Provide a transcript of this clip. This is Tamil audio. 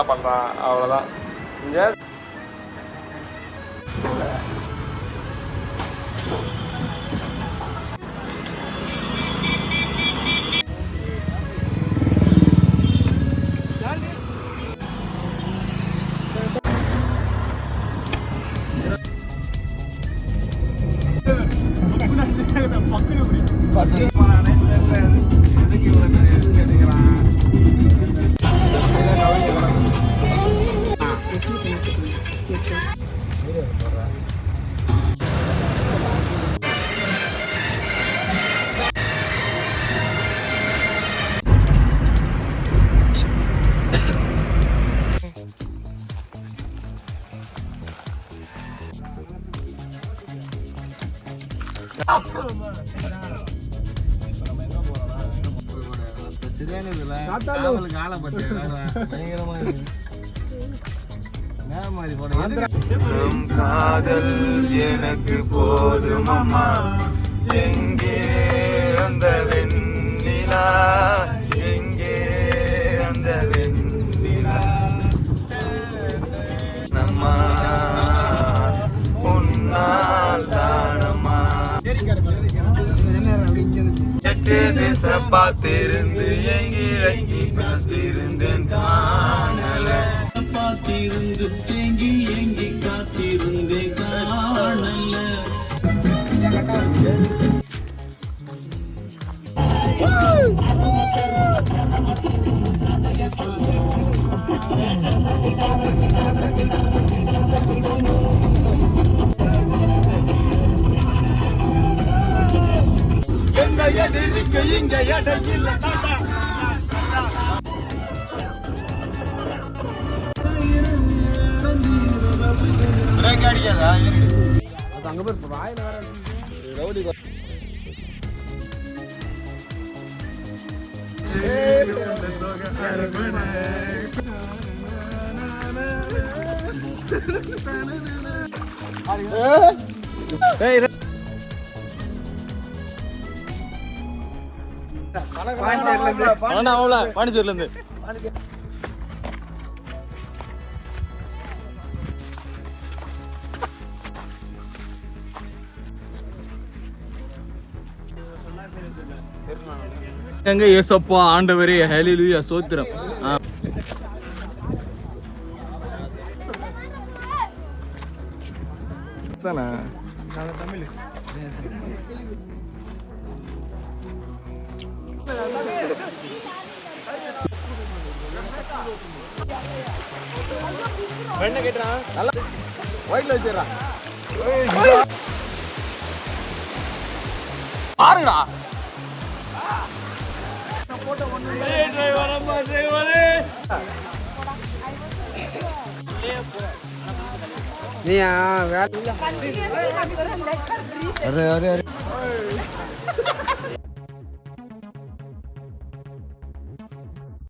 பண்ணுறான் அவ்வளோதான். இங்கே காதல் எனக்கு போதும் அம்மா, எங்கே அந்த வெண்ணிலா, எங்கே அந்த வெண்ணிலா, நம்மா உன்னால் தானம்மா. எட்டு திச பார்த்திருந்து எங்கி பார்த்திருந்தேன் காணல, பார்த்திருந்து எங்கி காத்திருந்தேன் காணல. எங்க எதிரிக்கு இங்க எடையில் பிரேக் அடிக்காதா? அது அங்க போய் வாயில வர ரவுடி பாண்டிச்சேரில இருந்து எங்க ஏசப்பா ஆண்டவரே ஹல்லேலூயா ஸ்தோத்திரம். தானே தமிழ் என்ன கேட்றான்? நல்லா ஒயிட்ல வச்சிரா பாருடா. போட்ட ஒண்ணு டிரைவர் அம்மா டிரைவரே நீயா வேற அரே அரே